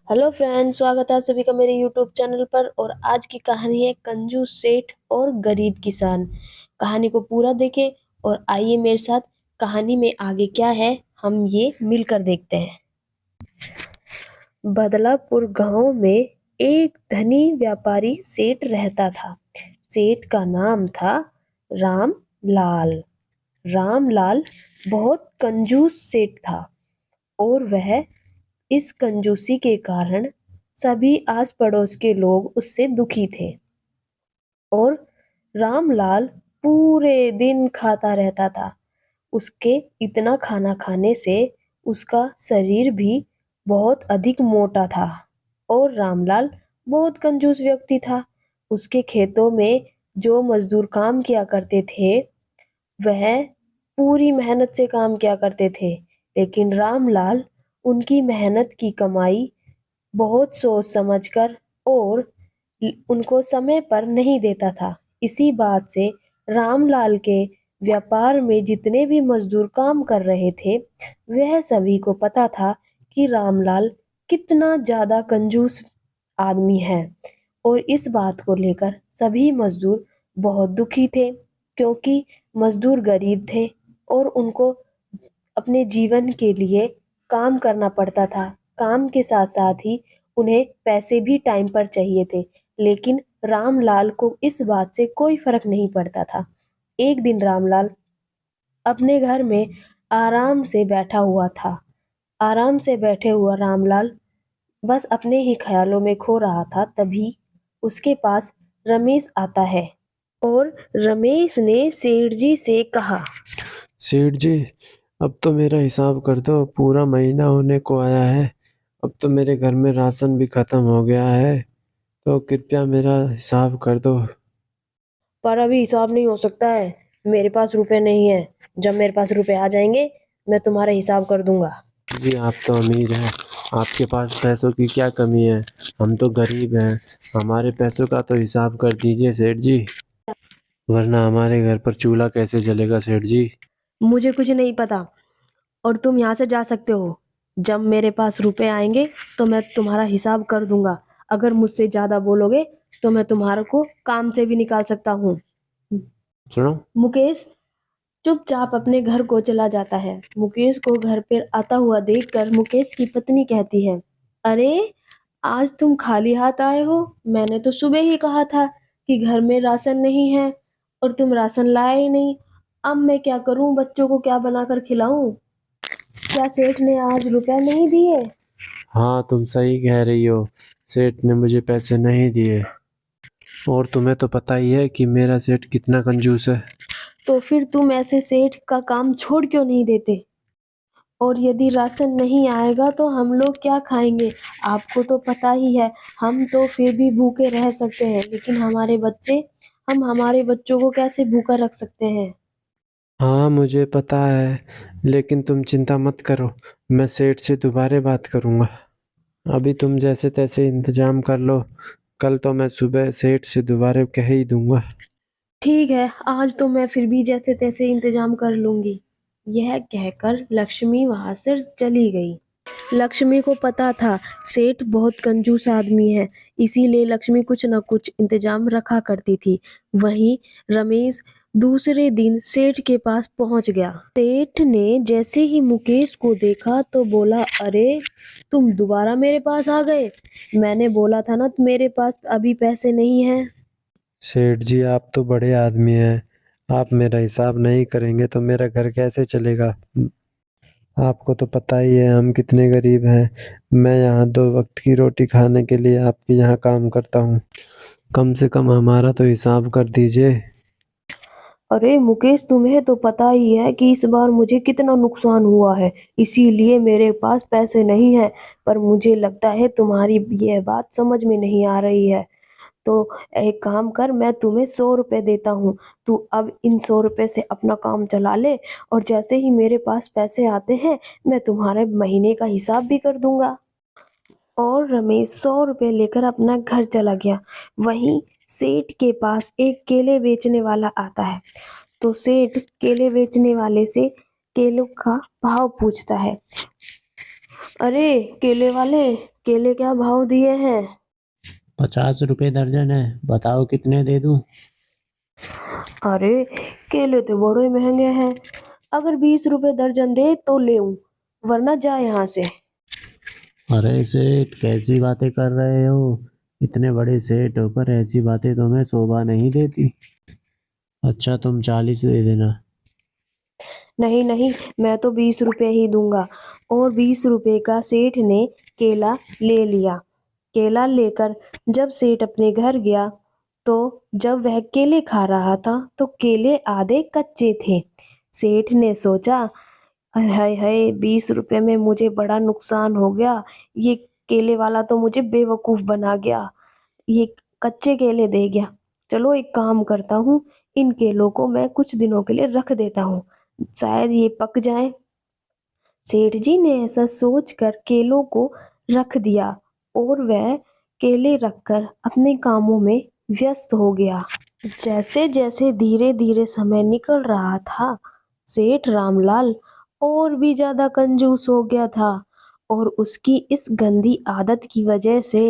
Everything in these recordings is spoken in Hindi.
हेलो फ्रेंड्स, स्वागत है आप सभी का मेरे यूट्यूब चैनल पर। और आज की कहानी है कंजूस सेठ और गरीब किसान। कहानी को पूरा देखें और आइए मेरे साथ कहानी में आगे क्या है हम ये मिलकर देखते हैं। बदलापुर गांव में एक धनी व्यापारी सेठ रहता था। सेठ का नाम था रामलाल। रामलाल बहुत कंजूस सेठ था और वह इस कंजूसी के कारण सभी आस पड़ोस के लोग उससे दुखी थे। और रामलाल पूरे दिन खाता रहता था। उसके इतना खाना खाने से उसका शरीर भी बहुत अधिक मोटा था। और रामलाल बहुत कंजूस व्यक्ति था। उसके खेतों में जो मजदूर काम किया करते थे वह पूरी मेहनत से काम किया करते थे, लेकिन रामलाल उनकी मेहनत की कमाई बहुत सोच समझकर और उनको समय पर नहीं देता था। इसी बात से रामलाल के व्यापार में जितने भी मजदूर काम कर रहे थे वह सभी को पता था कि रामलाल कितना ज्यादा कंजूस आदमी है। और इस बात को लेकर सभी मजदूर बहुत दुखी थे, क्योंकि मजदूर गरीब थे और उनको अपने जीवन के लिए काम करना पड़ता था। काम के साथ साथ ही उन्हें पैसे भी टाइम पर चाहिए थे, लेकिन रामलाल को इस बात से कोई फर्क नहीं पड़ता था। एक दिन रामलाल अपने घर में आराम से बैठा हुआ था। आराम से बैठे हुआ रामलाल बस अपने ही ख्यालों में खो रहा था, तभी उसके पास रमेश आता है। और रमेश ने सेठ जी से कहा, सेठ जी, अब तो मेरा हिसाब कर दो। पूरा महीना होने को आया है। अब तो मेरे घर में राशन भी खत्म हो गया है, तो कृपया मेरा हिसाब कर दो। पर अभी हिसाब नहीं हो सकता है, मेरे पास रुपए नहीं है। जब मेरे पास रुपए आ जाएंगे मैं तुम्हारा हिसाब कर दूंगा। जी, आप तो अमीर हैं। आपके पास पैसों की क्या कमी है? हम तो गरीब हैं। हमारे पैसों का तो हिसाब कर दीजिए सेठ जी, वरना हमारे घर पर चूल्हा कैसे जलेगा सेठ जी। मुझे कुछ नहीं पता और तुम यहाँ से जा सकते हो। जब मेरे पास रुपए आएंगे तो मैं तुम्हारा हिसाब कर दूंगा। अगर मुझसे ज्यादा बोलोगे तो मैं तुम्हारे को काम से भी निकाल सकता हूँ। सुनो। मुकेश चुपचाप अपने घर को चला जाता है। मुकेश को घर पर आता हुआ देखकर मुकेश की पत्नी कहती है, अरे आज तुम खाली हाथ आए हो। मैंने तो सुबह ही कहा था कि घर में राशन नहीं है और तुम राशन लाए ही नहीं। अब मैं क्या करूं, बच्चों को क्या बनाकर खिलाऊं? क्या सेठ ने आज रुपए नहीं दिए? हाँ, तुम सही कह रही हो। सेठ ने मुझे पैसे नहीं दिए। और तुम्हें तो पता ही है कि मेरा सेठ कितना कंजूस है। तो फिर तुम ऐसे सेठ का काम छोड़ क्यों नहीं देते? और यदि राशन नहीं आएगा तो हम लोग क्या खाएंगे? आपको तो पता ही है, हम तो फिर भी भूखे रह सकते हैं, लेकिन हमारे बच्चे, हम हमारे बच्चों को कैसे भूखा रख सकते हैं? हाँ, मुझे पता है, लेकिन तुम चिंता मत करो। मैं सेठ से दोबारा बात करूंगा। अभी तुम जैसे तैसे इंतजाम कर लो। कल तो मैं सुबह सेठ से दोबारा कह ही दूंगा। ठीक है, आज तो मैं फिर भी जैसे तैसे इंतजाम कर लूंगी। यह कहकर लक्ष्मी वहां से चली गई। लक्ष्मी को पता था सेठ बहुत कंजूस आदमी है, इसीलिए लक्ष्मी कुछ न कुछ इंतजाम रखा करती थी। वहीं रमेश दूसरे दिन सेठ के पास पहुंच गया। सेठ ने जैसे ही मुकेश को देखा तो बोला, अरे तुम दोबारा मेरे पास आ गए। मैंने बोला था ना मेरे पास अभी पैसे नहीं हैं। सेठ जी, आप तो बड़े आदमी हैं। आप मेरा हिसाब नहीं करेंगे तो मेरा घर कैसे चलेगा? आपको तो पता ही है हम कितने गरीब हैं। मैं यहाँ 2 वक्त की रोटी खाने के लिए आपके यहाँ काम करता हूँ। कम से कम हमारा तो हिसाब कर दीजिए। अरे मुकेश, तुम्हें तो पता ही है कि इस बार मुझे कितना नुकसान हुआ है, इसीलिए मेरे पास पैसे नहीं है। पर मुझे लगता है तुम्हारी यह बात समझ में नहीं आ रही है। तो एक काम कर, मैं तुम्हें 100 रुपए देता हूँ। तू अब इन 100 रुपए से अपना काम चला ले, और जैसे ही मेरे पास पैसे आते हैं मैं तुम्हारे महीने का हिसाब भी कर दूंगा। और रमेश 100 रुपए लेकर अपना घर चला गया। वहीं सेठ के पास एक केले बेचने वाला आता है। तो सेठ केले बेचने वाले से केलों का भाव पूछता है। अरे केले वाले, केले क्या भाव दिए हैं? 50 रुपए दर्जन है, बताओ कितने दे दूं? अरे केले तो बड़े महंगे हैं, अगर 20 रुपए दर्जन दे तो ले वरना जा यहाँ से। अरे सेठ, कैसी बातें कर रहे हो? इतने बड़े सेठ होकर ऐसी बातें तुम्हें शोभा नहीं देती। अच्छा, तुम 40 दे देना। नहीं नहीं, मैं तो 20 रुपए ही दूंगा। और 20 रुपए का सेठ ने केला ले लिया। केला लेकर जब सेठ अपने घर गया तो जब वह केले खा रहा था तो केले आधे कच्चे थे। सेठ ने सोचा, हाय हाय हाय, 20 रुपए में मुझे बड़ा नुकसान हो गया। ये केले वाला तो मुझे बेवकूफ बना गया, ये कच्चे केले दे गया। चलो एक काम करता हूँ, इन केलों को मैं कुछ दिनों के लिए रख देता हूँ, शायद ये पक जाए। सेठ जी ने ऐसा सोचकर केलों को रख दिया और वह केले रखकर अपने कामों में व्यस्त हो गया। जैसे जैसे धीरे धीरे समय निकल रहा था, सेठ रामलाल और भी ज्यादा कंजूस हो गया था और उसकी इस गंदी आदत की वजह से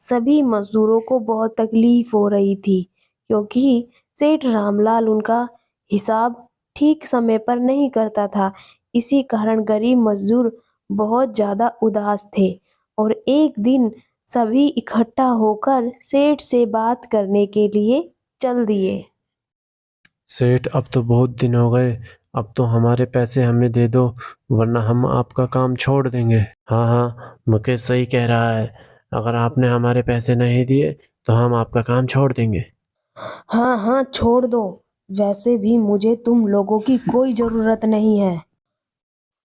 सभी मजदूरों को बहुत तकलीफ हो रही थी, क्योंकि सेठ रामलाल उनका हिसाब ठीक समय पर नहीं करता था। इसी कारण गरीब मजदूर बहुत ज्यादा उदास थे और एक दिन सभी इकट्ठा होकर सेठ से बात करने के लिए चल दिए। सेठ, अब तो बहुत दिन हो गए, अब तो हमारे पैसे हमें दे दो, वरना हम आपका काम छोड़ देंगे। हाँ हाँ, मुकेश सही कह रहा है, अगर आपने हमारे पैसे नहीं दिए तो हम आपका काम छोड़ देंगे। हाँ हाँ, छोड़ दो, वैसे भी मुझे तुम लोगों की कोई जरूरत नहीं है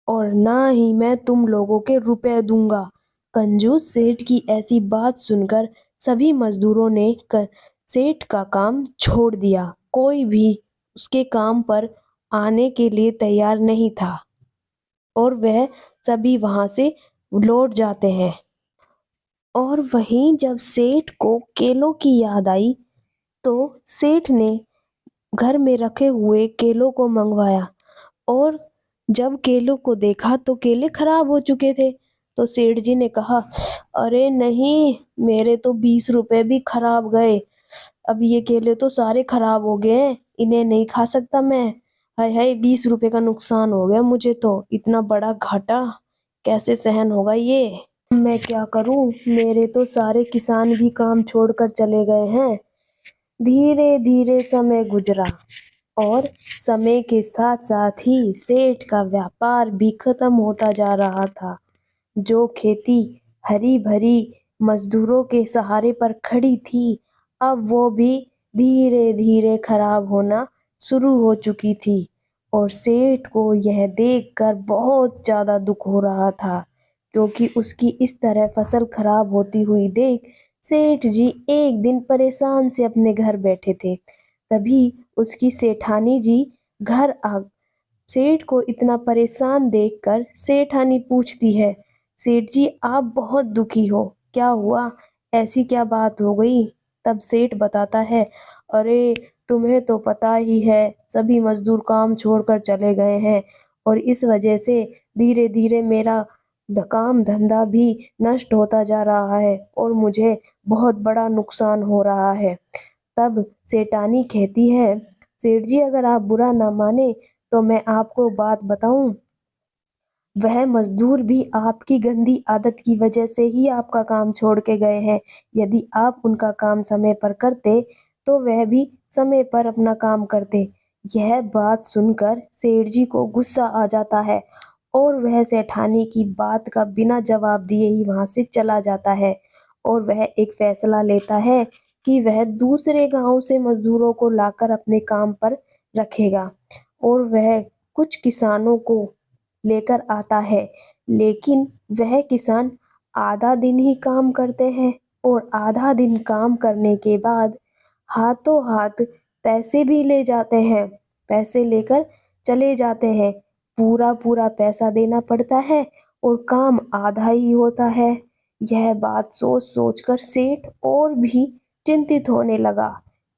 और ना ही मैं तुम लोगों के रुपए दूंगा। कंजूस सेठ की ऐसी बात सुनकर सभी मजदूरों ने सेठ का काम छोड़ दिया। कोई भी उसके काम पर आने के लिए तैयार नहीं था और वह सभी वहां से लौट जाते हैं। और वहीं जब सेठ को केलों की याद आई तो सेठ ने घर में रखे हुए केलों को मंगवाया और जब केलों को देखा तो केले खराब हो चुके थे। तो सेठ जी ने कहा, अरे नहीं, मेरे तो 20 रुपए भी खराब गए। अब ये केले तो सारे खराब हो गए हैं, इन्हें नहीं खा सकता मैं। हाय हाय, 20 रुपए का नुकसान हो गया मुझे, तो इतना बड़ा घाटा कैसे सहन होगा ये। मैं क्या करूं, मेरे तो सारे किसान भी काम छोड़कर चले गए हैं। धीरे धीरे समय गुजरा और समय के साथ साथ ही सेठ का व्यापार भी खत्म होता जा रहा था। जो खेती हरी भरी मजदूरों के सहारे पर खड़ी थी, अब वो भी धीरे धीरे खराब होना शुरू हो चुकी थी और सेठ को यह देखकर बहुत ज्यादा दुख हो रहा था, क्योंकि उसकी इस तरह फसल खराब होती हुई देख सेठ जी एक दिन परेशान से अपने घर बैठे थे। तभी उसकी सेठानी जी घर आ सेठ को इतना परेशान देखकर सेठानी पूछती है, सेठ जी आप बहुत दुखी हो, क्या हुआ, ऐसी क्या बात हो गई? तब सेठ बताता है, अरे तुम्हें तो पता ही है, सभी मजदूर काम छोड़कर चले गए हैं और इस वजह से धीरे धीरे मेरा काम धंधा भी नष्ट होता जा रहा है और मुझे बहुत बड़ा नुकसान हो रहा है। तब सेठानी कहती है, सेठ जी अगर आप बुरा ना माने तो मैं आपको बात बताऊं, वह मजदूर भी आपकी गंदी आदत की वजह से ही आपका काम छोड़ के गए हैं। यदि आप उनका काम समय पर करते तो वह भी समय पर अपना काम करते। यह बात सुनकर सेठ जी को गुस्सा आ जाता है और वह सेठानी की बात का बिना जवाब दिए ही वहां से चला जाता है और वह एक फैसला लेता है कि वह दूसरे गांव से मजदूरों को लाकर अपने काम पर रखेगा और वह कुछ किसानों को लेकर आता है, लेकिन वह किसान आधा दिन ही काम करते हैं और आधा दिन काम करने के बाद हाथों हाथ पैसे भी ले जाते हैं। पैसे लेकर चले जाते हैं, पूरा पूरा पैसा देना पड़ता है और काम आधा ही होता है। यह बात सोच सोचकर सेठ और भी चिंतित होने लगा,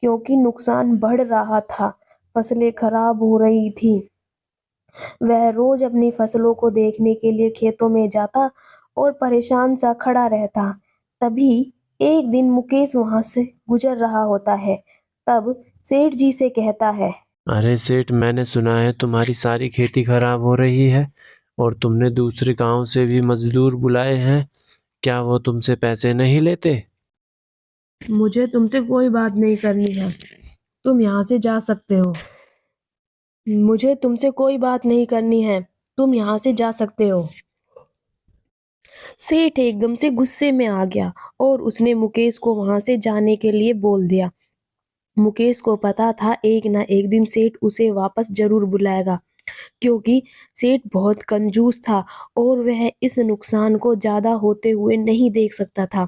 क्योंकि नुकसान बढ़ रहा था, फसलें खराब हो रही थी। वह रोज अपनी फसलों को देखने के लिए खेतों में जाता और परेशान सा खड़ा रहता। तभी एक दिन मुकेश वहां से गुजर रहा होता है। तब सेठ जी से कहता है, अरे सेठ, मैंने सुना है तुम्हारी सारी खेती खराब हो रही है और तुमने दूसरे गांव से भी मजदूर बुलाए हैं। क्या वो तुमसे पैसे नहीं लेते? मुझे तुमसे कोई बात नहीं करनी है, तुम यहाँ से जा सकते हो। मुझे तुमसे कोई बात नहीं करनी है, तुम यहाँ से जा सकते हो। सेठ एकदम से गुस्से में आ गया और उसने मुकेश को वहां से जाने के लिए बोल दिया। मुकेश को पता था एक ना एक दिन सेठ उसे वापस जरूर बुलाएगा, क्योंकि सेठ बहुत कंजूस था और वह इस नुकसान को ज्यादा होते हुए नहीं देख सकता था।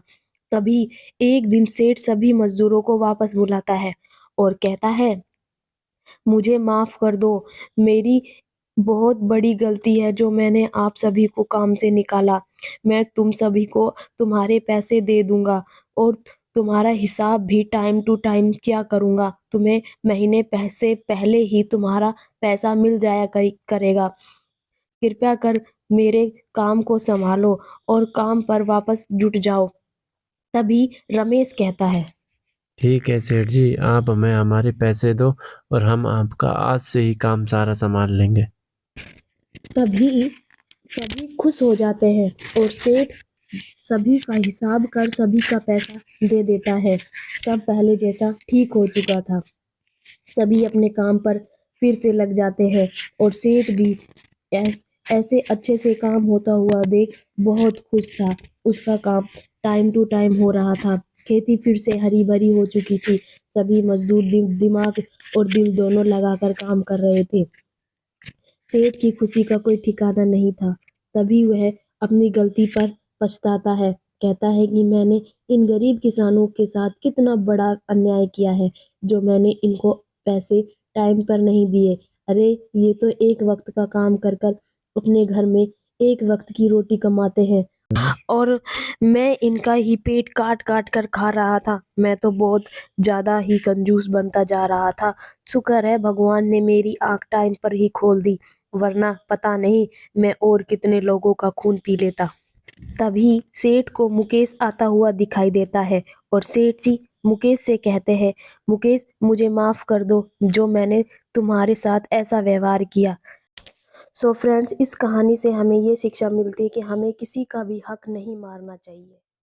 तभी एक दिन सेठ सभी मजदूरों को वापस बुलाता है और कहता है, मुझे माफ कर दो, मेरी बहुत बड़ी गलती है जो मैंने आप सभी को काम से निकाला। मैं तुम सभी को तुम्हारे पैसे दे दूंगा और तुम्हारा हिसाब भी टाइम टू टाइम किया करूंगा। तुम्हें महीने पैसे पहले ही तुम्हारा पैसा मिल जाया करेगा। कृपया कर मेरे काम को संभालो और काम पर वापस जुट जाओ। तभी रमेश कहता है, ठीक है सेठ जी, आप हमें हमारे पैसे दो और हम आपका आज से ही काम सारा संभाल लेंगे। तभी सभी खुश हो जाते हैं और सेठ सभी का हिसाब कर सभी का पैसा दे देता है। सब पहले जैसा ठीक हो चुका था। सभी अपने काम पर फिर से लग जाते हैं और सेठ भी ऐसे अच्छे से काम होता हुआ देख बहुत खुश था। उसका काम टाइम टू टाइम हो रहा था। खेती फिर से हरी भरी हो चुकी थी। सभी मजदूर दिमाग और दिल दोनों लगाकर काम कर रहे थे। सेठ की खुशी का कोई ठिकाना नहीं था। तभी वह अपनी गलती पर पछताता है। कहता है कि मैंने इन गरीब किसानों के साथ कितना बड़ा अन्याय किया है, जो मैंने इनको पैसे टाइम पर नहीं दिए। अरे ये तो एक वक्त का काम कर कर अपने घर में एक वक्त की रोटी कमाते हैं और मैं इनका ही पेट काट काट कर खा रहा था। मैं तो बहुत ज्यादा ही कंजूस बनता जा रहा था। शुक्र है भगवान ने मेरी आंख टाइम पर ही खोल दी, वरना पता नहीं मैं और कितने लोगों का खून पी लेता। तभी सेठ को मुकेश आता हुआ दिखाई देता है और सेठ जी मुकेश से कहते हैं, मुकेश मुझे माफ कर दो जो मैंने तुम्हारे साथ ऐसा व्यवहार किया। सो फ्रेंड्स, इस कहानी से हमें ये शिक्षा मिलती है कि हमें किसी का भी हक नहीं मारना चाहिए।